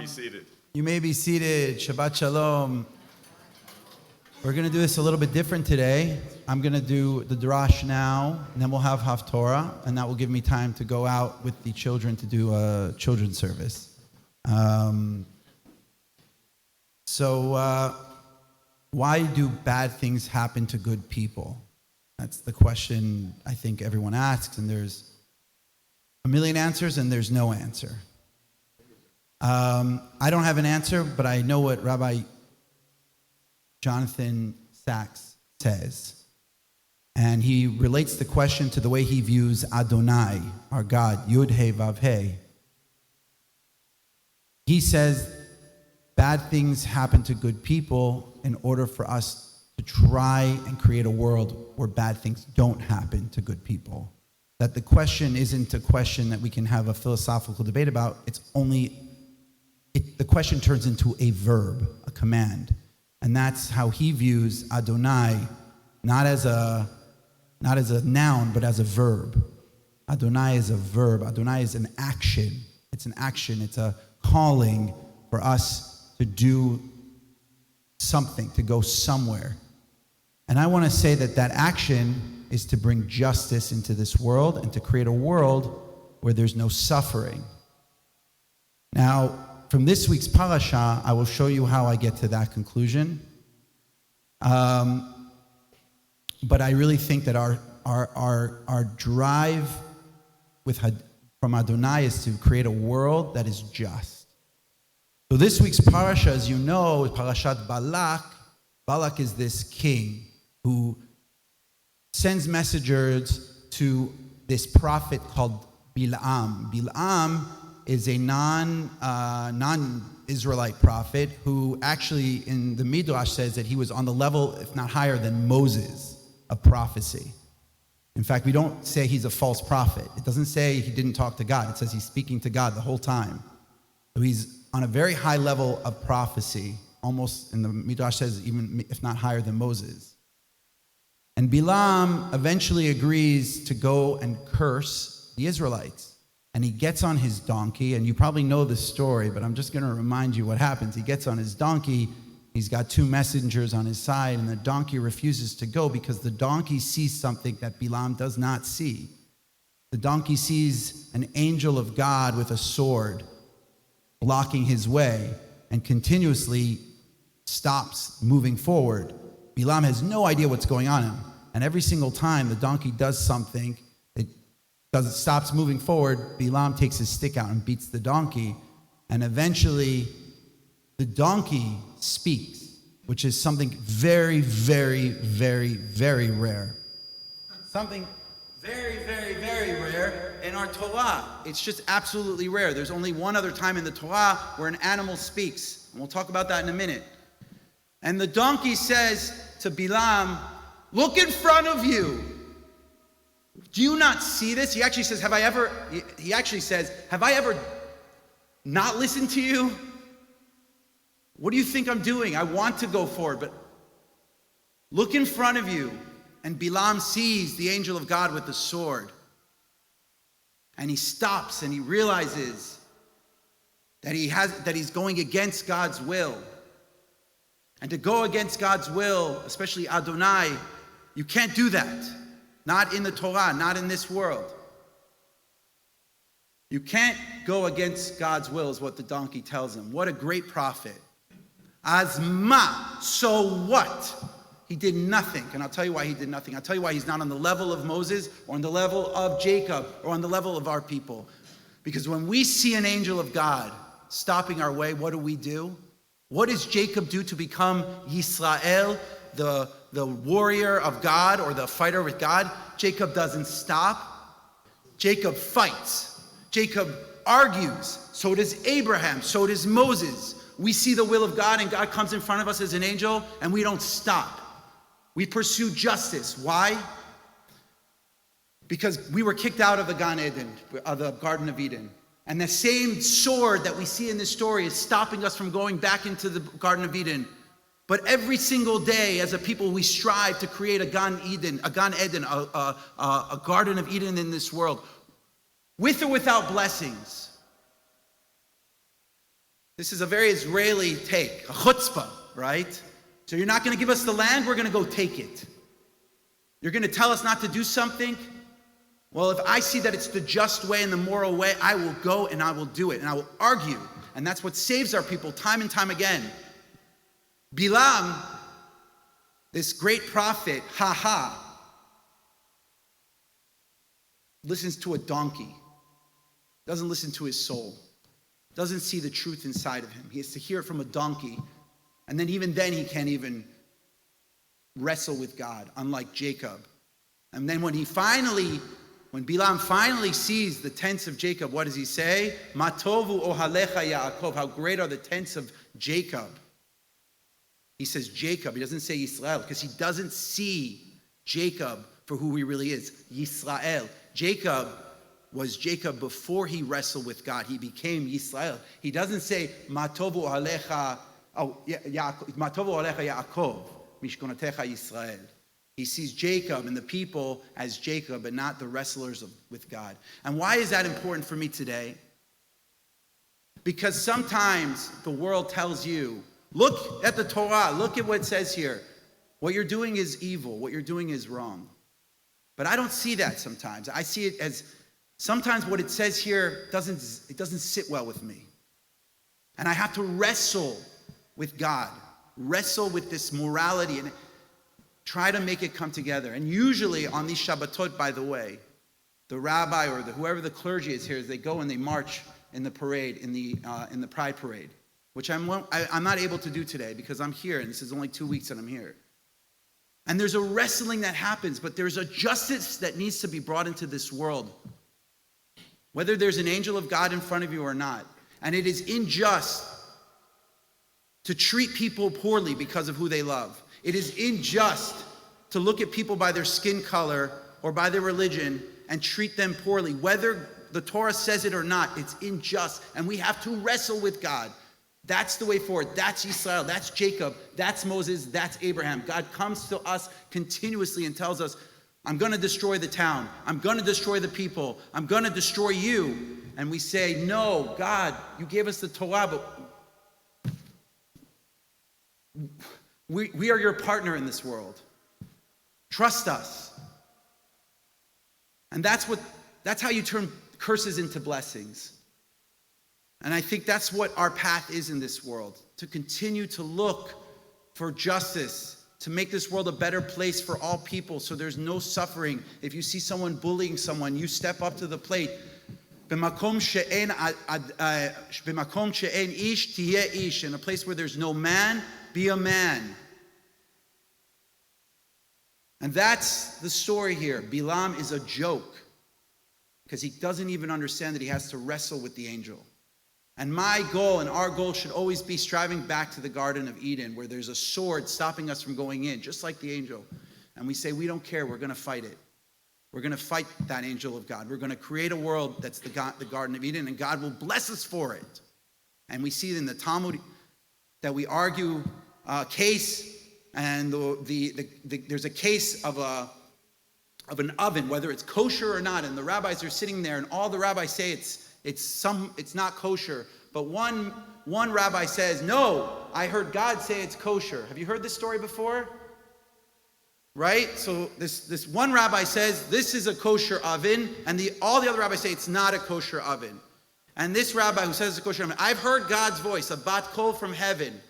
be seated. You may be seated. Shabbat Shalom. We're going to do this a little bit different today. I'm going to do the Drash now, and then we'll have Haftorah, and that will give me time to go out with the children to do a children's service. Why do bad things happen to good people? That's the question I think everyone asks, and there's a million answers, and there's no answer. I don't have an answer, but I know what Rabbi Jonathan Sachs says. And he relates the question to the way he views Adonai, our God, Yud He Vav He. He says bad things happen to good people in order for us to try and create a world where bad things don't happen to good people. That the question isn't a question that we can have a philosophical debate about. The question turns into a verb, a command. And that's how he views Adonai, not as a noun, but as a verb. Adonai is a verb. Adonai is an action. It's an action. It's a calling for us to do something, to go somewhere. And I want to say that action is to bring justice into this world and to create a world where there's no suffering. Now, from this week's parasha, I will show you how I get to that conclusion. But I really think that our drive from Adonai is to create a world that is just. So this week's parasha, as you know, is Parashat Balak. Balak is this king who sends messengers to this prophet called Bilam. Bilam is a non-Israelite prophet who actually in the Midrash says that he was on the level, if not higher, than Moses of prophecy. In fact, we don't say he's a false prophet. It doesn't say he didn't talk to God. It says he's speaking to God the whole time. So he's on a very high level of prophecy, almost, in the Midrash says, even if not higher than Moses. And Bilam eventually agrees to go and curse the Israelites. And he gets on his donkey, and you probably know the story, but I'm just going to remind you what happens. He gets on his donkey, he's got two messengers on his side, and the donkey refuses to go because the donkey sees something that Bilam does not see. The donkey sees an angel of God with a sword blocking his way and continuously stops moving forward. Bilam has no idea what's going on, and every single time the donkey does something, it stops moving forward, Bilam takes his stick out and beats the donkey, and eventually the donkey speaks, which is something very, very, very, very rare. Something very, very, very rare in our Torah. It's just absolutely rare. There's only one other time in the Torah where an animal speaks, and we'll talk about that in a minute. And the donkey says to Bilam, "Look in front of you. Do you not see this?" He actually says, have I ever not listened to you? What do you think I'm doing? I want to go forward, but look in front of you. And Bilam sees the angel of God with the sword. And he stops and he realizes that he's going against God's will. And to go against God's will, especially Adonai, you can't do that. Not in the Torah, not in this world. You can't go against God's will, is what the donkey tells him. What a great prophet. Azma, so what? He did nothing. And I'll tell you why he did nothing. I'll tell you why he's not on the level of Moses or on the level of Jacob or on the level of our people. Because when we see an angel of God stopping our way, what do? What does Jacob do to become Yisrael, the warrior of God or the fighter with God? Jacob doesn't stop. Jacob fights. Jacob argues. So does Abraham. So does Moses. We see the will of God and God comes in front of us as an angel and we don't stop. We pursue justice. Why? Because we were kicked out of the Garden of Eden. And the same sword that we see in this story is stopping us from going back into the Garden of Eden. But every single day, as a people, we strive to create a Gan Eden, a Garden of Eden in this world, with or without blessings. This is a very Israeli take, a chutzpah, right? So you're not going to give us the land, we're going to go take it. You're going to tell us not to do something? Well, if I see that it's the just way and the moral way, I will go and I will do it. And I will argue. And that's what saves our people time and time again. Bilam, this great prophet, listens to a donkey. Doesn't listen to his soul. Doesn't see the truth inside of him. He has to hear it from a donkey. And then even then he can't even wrestle with God, unlike Jacob. And then when Bilam finally sees the tents of Jacob, what does he say? Matovu ohalecha Yaakov. How great are the tents of Jacob. He says Jacob. He doesn't say Yisrael because he doesn't see Jacob for who he really is. Yisrael. Jacob was Jacob before he wrestled with God. He became Yisrael. He doesn't say Matovu ohalecha Yaakov. Mishkonatecha Yisrael. He sees Jacob and the people as Jacob and not the wrestlers with God. And why is that important for me today? Because sometimes the world tells you, look at the Torah, look at what it says here. What you're doing is evil, what you're doing is wrong. But I don't see that sometimes. I see it as sometimes what it says here doesn't sit well with me. And I have to wrestle with God, wrestle with this morality and try to make it come together. And usually on these Shabbatot, by the way, the rabbi or whoever the clergy is here, they go and they march in the parade, in the Pride Parade, which I'm not able to do today because I'm here, and this is only 2 weeks that I'm here. And there's a wrestling that happens, but there's a justice that needs to be brought into this world, whether there's an angel of God in front of you or not. And it is unjust to treat people poorly because of who they love. It is unjust to look at people by their skin color or by their religion and treat them poorly. Whether the Torah says it or not, it's unjust. And we have to wrestle with God. That's the way forward. That's Israel. That's Jacob. That's Moses. That's Abraham. God comes to us continuously and tells us, I'm going to destroy the town. I'm going to destroy the people. I'm going to destroy you. And we say, no, God, you gave us the Torah, but we are your partner in this world. Trust us. And that's how you turn curses into blessings. And I think that's what our path is in this world, to continue to look for justice, to make this world a better place for all people so there's no suffering. If you see someone bullying someone, you step up to the plate. B'makom she'en ish tiyeh ish. In a place where there's no man, be a man. And that's the story here. Bilam is a joke because he doesn't even understand that he has to wrestle with the angel. And my goal and our goal should always be striving back to the Garden of Eden where there's a sword stopping us from going in, just like the angel. And we say, we don't care, we're going to fight it. We're going to fight that angel of God. We're going to create a world that's the Garden of Eden, and God will bless us for it. And we see in the Talmud that we argue a case, and there's a case of an oven, whether it's kosher or not, and the rabbis are sitting there, and all the rabbis say it's not kosher. But one rabbi says, no, I heard God say it's kosher. Have you heard this story before? Right? So this one rabbi says this is a kosher oven, and all the other rabbis say it's not a kosher oven. And this rabbi who says it's a kosher oven, I've heard God's voice, a bat kol from heaven.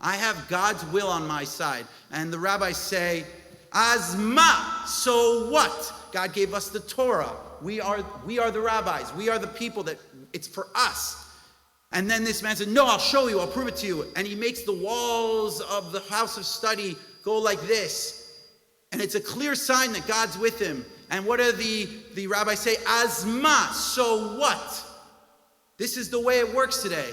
I have God's will on my side. And the rabbis say, Azma, so what? God gave us the Torah. We are the rabbis. We are the people that it's for us. And then this man said, no, I'll show you. I'll prove it to you. And he makes the walls of the house of study go like this. And it's a clear sign that God's with him. And what do the rabbis say? Azma, so what? This is the way it works today.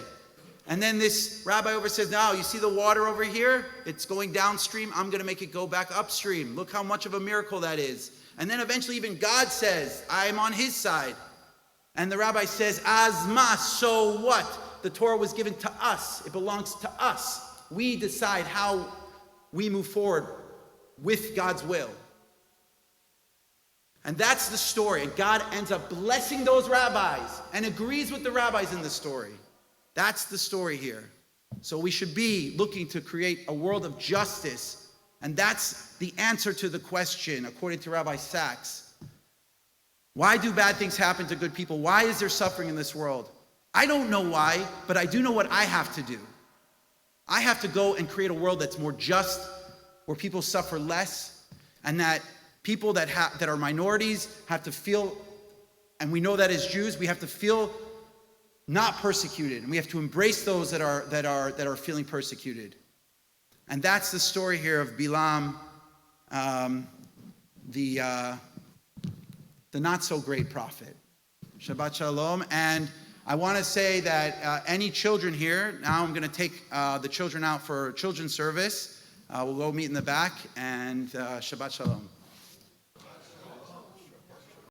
And then this rabbi over says, now, you see the water over here? It's going downstream. I'm going to make it go back upstream. Look how much of a miracle that is. And then eventually even God says, I am on his side. And the rabbi says, Azma, so what? The Torah was given to us. It belongs to us. We decide how we move forward with God's will. And that's the story. And God ends up blessing those rabbis and agrees with the rabbis in the story. That's the story here. So we should be looking to create a world of justice. And that's the answer to the question, according to Rabbi Sachs. Why do bad things happen to good people? Why is there suffering in this world? I don't know why, but I do know what I have to do. I have to go and create a world that's more just, where people suffer less, and that people that are minorities have to feel, and we know that as Jews, we have to feel not persecuted, and we have to embrace those that are feeling persecuted. And that's the story here of Bilam, the not so great prophet. Shabbat Shalom. And I want to say that any children here, now I'm going to take the children out for children's service. We'll go meet in the back, and Shabbat Shalom.